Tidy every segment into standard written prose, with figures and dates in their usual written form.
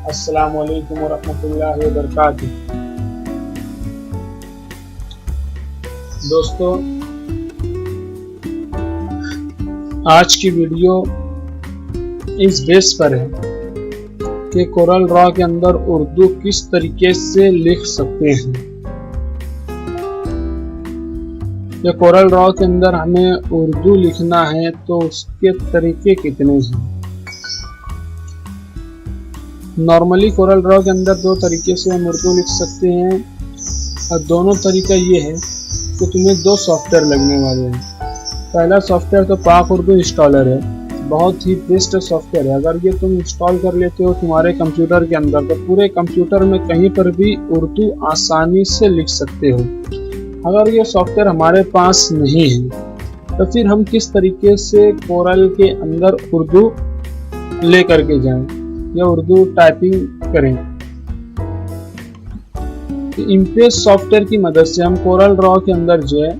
अस्सलामु अलैकुम वरहमतुल्लाहि वबरकातुह। दोस्तों, आज की वीडियो इस बेस पर है कि कोरल ड्रॉ के अंदर उर्दू किस तरीके से लिख सकते हैं। या कोरल ड्रॉ के अंदर हमें उर्दू लिखना है तो उसके तरीके कितने हैं। नॉर्मली कोरल ड्रॉ के अंदर दो तरीके से हम उर्दू लिख सकते हैं और दोनों तरीका ये है कि तुम्हें दो सॉफ्टवेयर लगने वाले हैं। पहला सॉफ्टवेयर तो पाक उर्दू इंस्टॉलर है, बहुत ही बेस्ट सॉफ्टवेयर है। अगर ये तुम इंस्टॉल कर लेते हो तुम्हारे कंप्यूटर के अंदर तो पूरे कंप्यूटर में कहीं पर भी उर्दू आसानी से लिख सकते हो। अगर ये सॉफ्टवेयर हमारे पास नहीं है तो फिर हम किस तरीके से कोरल के अंदर उर्दू ले करके जाएं या उर्दू टाइपिंग करें। इम्प्रेस सॉफ्टवेयर की मदद से हम कोरल ड्रॉ के अंदर जो है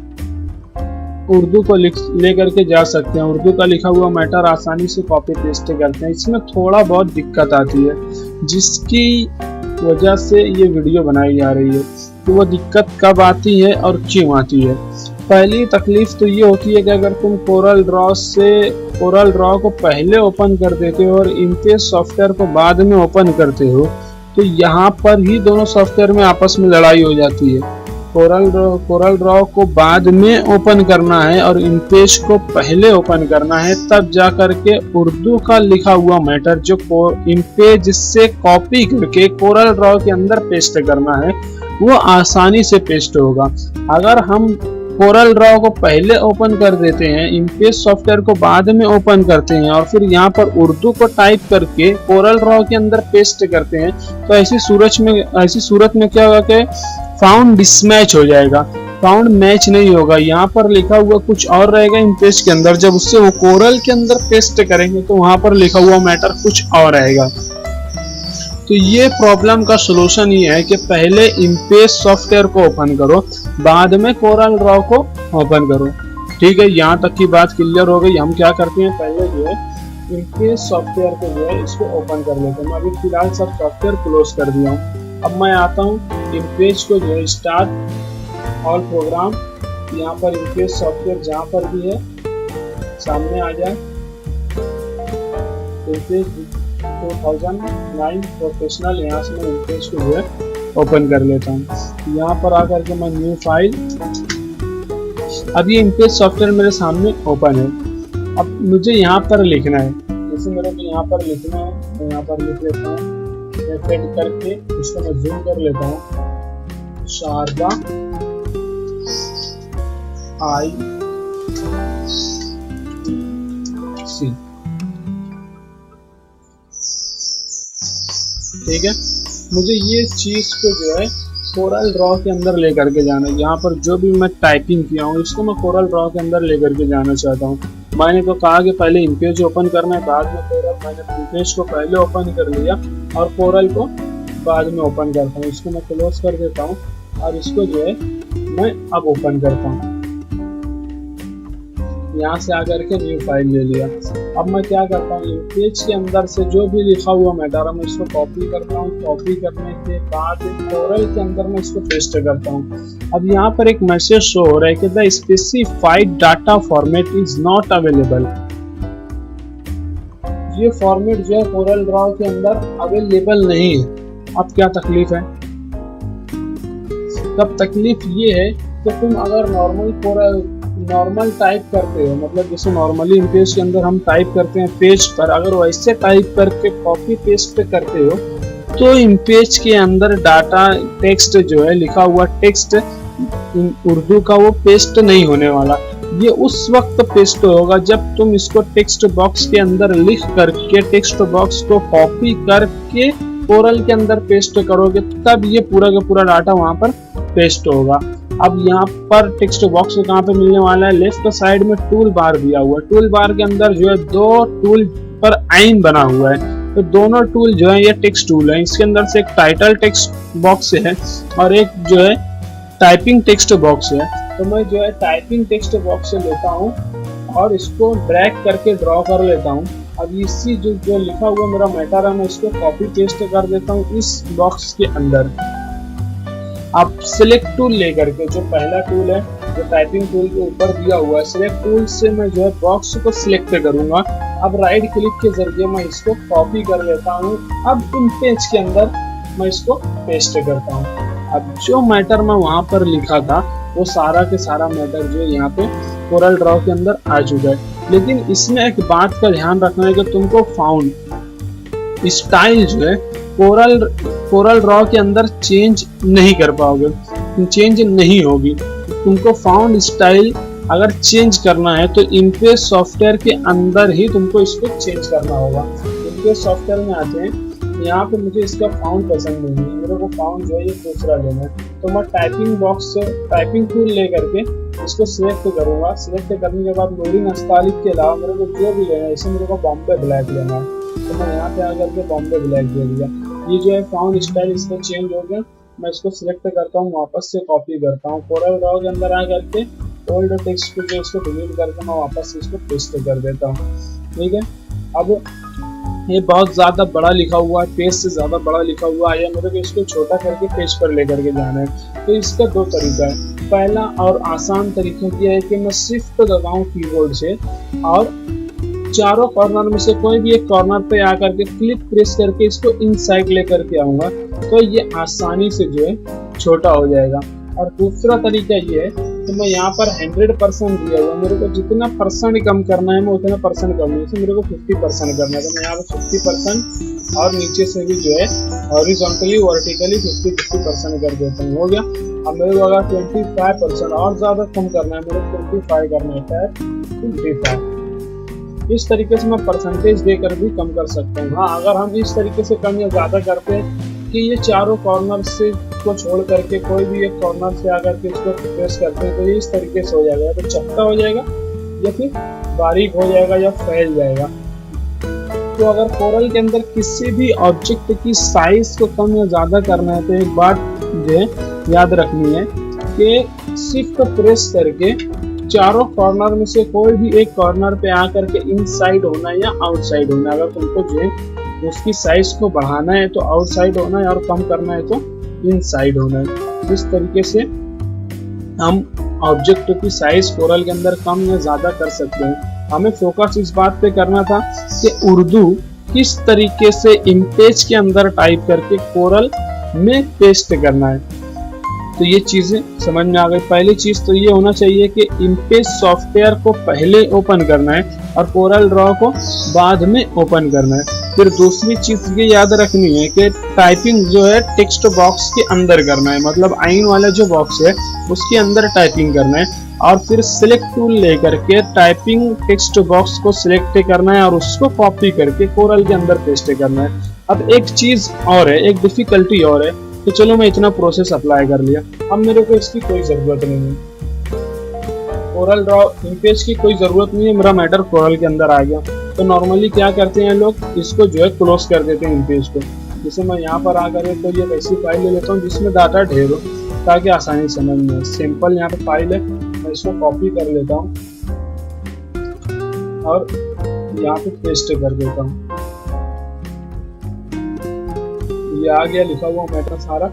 उर्दू को ले करके जा सकते हैं। उर्दू का लिखा हुआ मैटर आसानी से कॉपी पेस्ट करते हैं। इसमें थोड़ा बहुत दिक्कत आती है जिसकी वजह से ये वीडियो बनाई जा रही है। तो वो दिक्कत कब आती है और क्यों आती है। पहली तकलीफ तो ये होती है कि अगर तुम कोरल ड्रॉ को पहले ओपन कर देते हो और इम्प्रेस सॉफ्टवेयर को बाद में ओपन करते हो तो यहाँ पर ही दोनों सॉफ्टवेयर में आपस में लड़ाई हो जाती है। कोरल ड्रॉ को बाद में ओपन करना है और इम्प्रेस को पहले ओपन करना है, तब जा करके उर्दू का लिखा हुआ मैटर जो इम्प्रेस से कॉपी करके कोरल ड्रॉ के अंदर पेस्ट करना है वो आसानी से पेस्ट होगा। अगर हम कोरल ड्रॉ को पहले ओपन कर देते हैं, इम्प्रेस सॉफ्टवेयर को बाद में ओपन करते हैं और फिर यहाँ पर उर्दू को टाइप करके कोरल ड्रॉ के अंदर पेस्ट करते हैं तो ऐसी सूरत में क्या होगा कि फाउंड मिसमैच हो जाएगा। फाउंड मैच नहीं होगा, यहाँ पर लिखा हुआ कुछ और रहेगा इम्प्रेस के अंदर, जब उससे वो कोरल के अंदर पेस्ट करेंगे तो वहां पर लिखा हुआ मैटर कुछ और आएगा। तो ये प्रॉब्लम का सलूशन ये है कि पहले इम्प्रेस सॉफ्टवेयर को ओपन करो, बाद में कोरल ड्रॉ को ओपन करो। ठीक है, यहाँ तक की बात क्लियर हो गई। हम क्या करते हैं, पहले जो है इम्प्रेस सॉफ्टवेयर को जो है इसको ओपन कर लेते हैं। मैं अभी फिलहाल सब सॉफ्टवेयर क्लोज कर दिया हूँ। अब मैं आता हूँ इम्प्रेस को जो है स्टार्ट ऑल प्रोग्राम, यहाँ पर इम्प्रेस सॉफ्टवेयर जहाँ पर भी है सामने आ जाए। इम्प्रेस 2009 प्रोफेशनल, यहाँ से मैं इम्प्रेस को जो है ओपन कर लेता हूँ। यहाँ पर आकर के मैं न्यू फाइल, अब ये इम्प्रेस सॉफ्टवेयर मेरे सामने ओपन है। अब मुझे यहाँ पर लिखना है, जैसे मेरे को यहाँ पर लिखना है तो यहाँ पर लिख लेता हूँ। सेट करके इसको मैं जूम कर लेता हूँ। शारदा आई सी, ठीक है। मुझे ये चीज को जो है कोरल ड्रॉ के अंदर लेकर के जाना है। यहाँ पर जो भी मैं टाइपिंग किया हूँ इसको मैं कोरल ड्रॉ के अंदर लेकर के जाना चाहता हूँ। मैंने तो कहा कि पहले इम्प्रेस ओपन करना है बाद में कोरल। मैंने इम्प्रेस को पहले ओपन कर लिया और कोरल को बाद में ओपन करता हूँ। इसको मैं क्लोज कर देता हूँ और इसको जो है मैं अब ओपन करता हूँ। यहाँ से आकर के न्यू फाइल ले लिया। अब मैं क्या करता हूँ, इम्प्रेस के अंदर से जो भी लिखा हुआ मैटर है मैं इसको कॉपी करता हूँ। कॉपी करने के बाद कोरल के अंदर मैं इसको पेस्ट करता हूँ। अब यहाँ पर एक मैसेज शो हो रहा है कि the specified data format is not available. ये फॉर्मेट जो है कोरल ड्रॉ के अंदर अवेलेबल नहीं है। अब क्या तकलीफ है, तब तकलीफ ये है कि तुम अगर नॉर्मल टाइप करते हो, मतलब जैसे नॉर्मली इम्प्रेस के अंदर हम टाइप करते हैं पेज पर, अगर वैसे टाइप करके कॉपी पेस्ट करते हो तो इम्प्रेस के अंदर डाटा टेक्स्ट जो है लिखा हुआ टेक्स्ट उर्दू का वो पेस्ट नहीं होने वाला। ये उस वक्त पेस्ट होगा जब तुम इसको टेक्स्ट बॉक्स के अंदर लिख करके टेक्स्ट बॉक्स को कॉपी करके कोरल के अंदर पेस्ट करोगे, तब ये पूरा का पूरा डाटा वहां पर पेस्ट होगा। अब यहाँ पर टेक्स्ट बॉक्स कहाँ पे मिलने वाला है, लेफ्ट साइड में टूल बार दिया हुआ है। टूल बार के अंदर जो है दो टूल पर आइन बना हुआ है। तो दोनों टूल जो है ये टेक्स्ट टूल है। इसके अंदर से एक टाइटल टेक्स्ट बॉक्स है और एक जो है टाइपिंग टेक्स्ट बॉक्स है। तो मैं जो है टाइपिंग टेक्स्ट बॉक्स से लेता हूँ और इसको ड्रैग करके ड्रॉ कर लेता हूँ। अब इसी जो लिखा हुआ मेरा मैटर है मैं इसको कॉपी पेस्ट कर देता हूँ इस बॉक्स के अंदर। आप सिलेक्ट टूल लेकर के, जो पहला टूल है जो टाइपिंग टूल के ऊपर दिया हुआ है, सिलेक्ट टूल से मैं जो है बॉक्स को सिलेक्ट करूंगा। अब राइट क्लिक के जरिए मैं इसको कॉपी कर लेता हूँ। अब इन पेज के अंदर मैं इसको पेस्ट करता हूँ। अब जो मैटर मैं वहां पर लिखा था वो सारा के सारा मैटर जो है यहाँ पे कोरल ड्रॉ के अंदर आ चुका है। लेकिन इसमें एक बात का ध्यान रखना है कि तुमको फाउंट स्टाइल जो है कोरल ड्रॉ के अंदर चेंज नहीं कर पाओगे, चेंज नहीं होगी। तुमको फाउंड स्टाइल अगर चेंज करना है तो इम्प्रेस सॉफ्टवेयर के अंदर ही तुमको इसको चेंज करना होगा। इम्प्रेस सॉफ्टवेयर में आते हैं, यहाँ पे मुझे इसका फाउंड पसंद नहीं है, मेरे को फाउंड जो है ये दूसरा लेना है। तो मैं टाइपिंग बॉक्स से टाइपिंग टूल ले करके इसको सिलेक्ट करूंगा। सिलेक्ट करने के बाद लोडिंग अस्तालिक के अलावा मेरे को जो भी लेना है, इसे मेरे को बॉम्बे ब्लैक लेना है, तो मैं यहाँ पे आकर के बॉम्बे ब्लैक दे दिया। ये जो है फाउंड स्टाइल इसका चेंज हो गया। मैं इसको सिलेक्ट करता हूँ, वापस से कॉपी करता हूँ, कोरल ड्रॉ के अंदर आ करके ओल्ड टेक्स्ट को जो इसको डिलीट करके मैं वापस से इसको पेस्ट कर देता हूँ। ठीक है, अब ये बहुत ज्यादा बड़ा लिखा हुआ है, पेज से ज्यादा बड़ा लिखा हुआ है, या मेरे को इसको छोटा करके पेज पर लेकर के जाना है। तो इसका दो तरीका है। पहला और आसान तरीका यह है कि मैं शिफ्ट दबाऊं कीबोर्ड से और चारों कॉर्नर में से कोई भी एक कॉर्नर पे आकर के क्लिक प्रेस करके इसको इनसाइड लेकर के आऊंगा, तो ये आसानी से जो है छोटा हो जाएगा। और दूसरा तरीका ये है कि मैं यहाँ पर 100% दिया हुआ, मेरे को जितना परसेंट कम करना है मैं उतना परसेंट कम नहीं, मेरे को 50% करना है। तो मैं यहाँ पर 50% और नीचे से भी जो है हॉरिजॉन्टली वर्टिकली 50% कर देता हूँ। हो गया। अब मेरे को अगर 25% और ज्यादा कम करना है, मेरे को 25 करना है, 25। इस तरीके से मैं परसेंटेज देकर भी कम कर सकता हूँ। हाँ, अगर हम इस तरीके से कम या ज्यादा करते हैं कि ये चारों कॉर्नर से को छोड़ करके कोई भी एक कॉर्नर से आकर के इसको प्रेस करते हैं तो ये इस तरीके से हो जाएगा, तो चपटा हो जाएगा या फिर बारीक हो जाएगा या फैल जाएगा। तो अगर कोरल के अंदर किसी भी ऑब्जेक्ट की साइज को कम या ज्यादा करना है तो एक बात जो है याद रखनी है कि शिफ्ट प्रेस करके चारों कॉर्नर में से कोई भी एक कॉर्नर पे आकर के इनसाइड होना है या आउटसाइड होना है। अगर तुमको जो है उसकी साइज को बढ़ाना है तो आउटसाइड होना है और कम करना है तो इनसाइड होना है। इस तरीके से हम ऑब्जेक्ट की साइज कोरल के अंदर कम या ज्यादा कर सकते हैं। हमें फोकस इस बात पे करना था कि उर्दू किस तरीके से इमेज के अंदर टाइप करके कोरल में पेस्ट करना है। तो ये चीजें समझ में आ गई। पहली चीज तो ये होना चाहिए कि इम्प्रेस सॉफ्टवेयर को पहले ओपन करना है और कोरल ड्रॉ को बाद में ओपन करना है। फिर दूसरी चीज ये याद रखनी है कि टाइपिंग जो है टेक्स्ट बॉक्स के अंदर करना है, मतलब आइन वाला जो बॉक्स है उसके अंदर टाइपिंग करना है। और फिर सिलेक्ट टूल लेकर के टाइपिंग टेक्स्ट बॉक्स को सिलेक्ट करना है और उसको कॉपी करके कोरल के अंदर पेस्ट करना है। अब एक चीज और है, एक डिफिकल्टी और है कि चलो मैं इतना प्रोसेस अप्लाई कर लिया, अब मेरे को इसकी कोई जरूरत नहीं है, कोरल ड्रॉ इमेज की कोई जरूरत नहीं है, मेरा मैटर कोरल के अंदर आ गया। तो नॉर्मली क्या करते हैं लोग, इसको जो है क्लोज कर देते हैं इमेज को। जैसे मैं यहाँ पर आकर तो ये ऐसी फाइल ले लेता हूँ जिसमें डाटा ढेर हो ताकि आसानी समझ में। सिंपल यहाँ पे फाइल है, मैं इसको कॉपी कर लेता हूँ और यहाँ पे पेस्ट कर देता हूँ। ये आ गया लिखा हुआ मैटर सारा।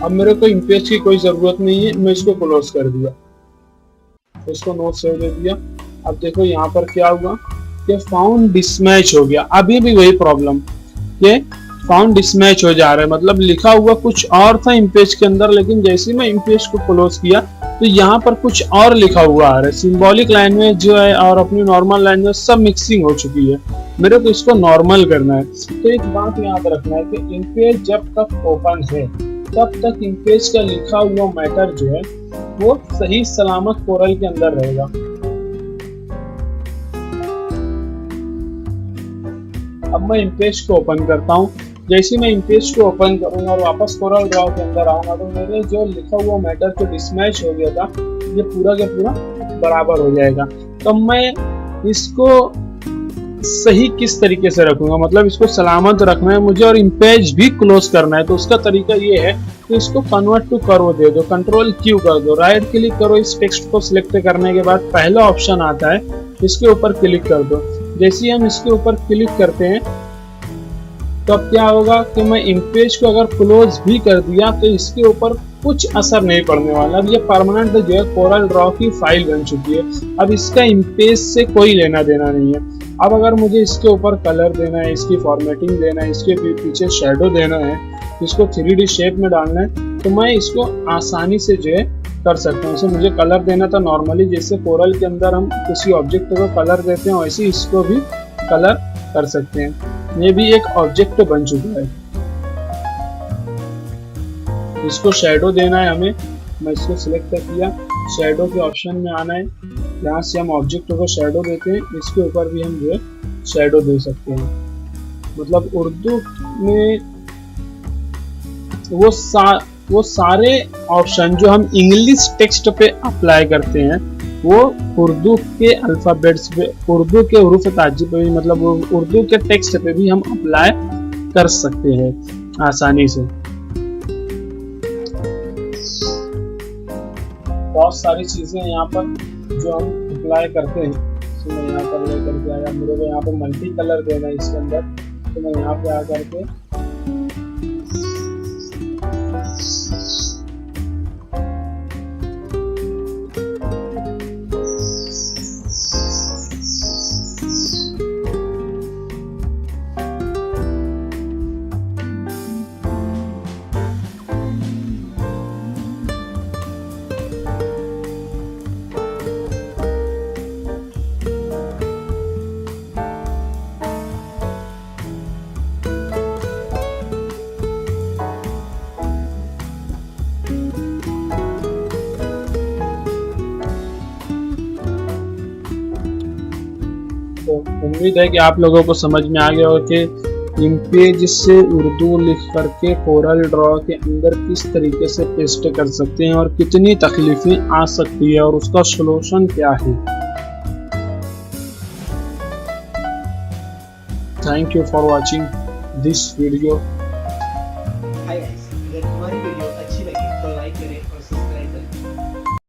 अब मेरे को इमेज की कोई जरूरत नहीं है, मैं इसको क्लोज कर दिया, इसको नोट सेव दे दिया। अब देखो यहाँ पर क्या हुआ कि फाउंड डिसमैच हो गया। अभी भी वही प्रॉब्लम कि फाउंड डिसमैच हो जा रहा है, मतलब लिखा हुआ कुछ और था इमेज के अंदर, लेकिन जैसे मैं इमेज को क्लोज किया तो यहाँ पर कुछ और लिखा हुआ आ रहा है। सिंबॉलिक लैंग्वेज जो है और अपनी नॉर्मल लैंग्वेज सब मिक्सिंग हो चुकी है। मेरे को इसको नॉर्मल करना है। तो एक बात याद रखना है कि इमेज जब तक ओपन है तब तक इमेज का लिखा हुआ मैटर जो है वो सही सलामत कोरल के अंदर रहेगा। अब मैं इमेज को ओपन करता हूँ। जैसे मैं इमेज को ओपन करूंगा और वापस कोरल ड्रॉ के अंदर आऊंगा तो मेरे जो लिखा हुआ मैटर जो डिसमैच हो गया था ये पूरा के पूरा बराबर हो जाएगा। तो मैं इसको सही किस तरीके से रखूंगा, मतलब इसको सलामत रखना है मुझे और इमेज भी क्लोज करना है, तो उसका तरीका ये है कि इसको कन्वर्ट टू कर्व दे दो, कंट्रोल क्यू कर दो, राइट क्लिक करो, इस टेक्स्ट को सिलेक्ट करने के बाद पहला ऑप्शन आता है, इसके ऊपर क्लिक कर दो। जैसे ही हम इसके ऊपर क्लिक करते हैं तो अब क्या होगा कि मैं इमेज को अगर क्लोज भी कर दिया तो इसके ऊपर कुछ असर नहीं पड़ने वाला। अब ये परमानेंट जो है कोरल ड्रॉ की फाइल बन चुकी है, अब इसका इमेज से कोई लेना देना नहीं है। अब अगर मुझे इसके ऊपर कलर देना है, इसकी फॉर्मेटिंग देना है, इसके पीछे शेडो देना है, इसको 3D शेप में डालना है, तो मैं इसको आसानी से जो है कर सकता हूँ। मुझे कलर देना था नॉर्मली, जैसे कोरल के अंदर हम किसी ऑब्जेक्ट को कलर देते हैं वैसे इसको भी कलर कर सकते हैं। ये भी एक ऑब्जेक्ट बन चुका है। इसको शेडो देना है हमें, मैं इसको सिलेक्ट किया, शेडो के ऑप्शन में आना है, यहाँ से हम ऑब्जेक्ट को शेडो देते हैं, इसके ऊपर भी हम जो है शेडो दे सकते हैं। मतलब उर्दू में वो सारे ऑप्शन जो हम इंग्लिश टेक्स्ट पे अप्लाई करते हैं वो उर्दू के अल्फाबेट्स पे, उर्दू के हुरूफ ताजी पे भी, मतलब उर्दू के टेक्स्ट पे भी हम अप्लाई कर सकते हैं आसानी से। बहुत सारी चीजें यहाँ पर जो हम अप्लाई करते हैं, तो मैं यहाँ पर लेकर के आया, मेरे को यहाँ पर मल्टी कलर देना है इसके अंदर, तो मैं यहाँ पे आकर के उम्मीद है कि आप लोगों को समझ में आ गया हो कि इमेज से उर्दू लिख करके कोरल ड्रॉ के अंदर किस तरीके से पेस्ट कर सकते हैं और कितनी तकलीफें आ सकती है और उसका सॉल्यूशन क्या है। Thank you for watching this video.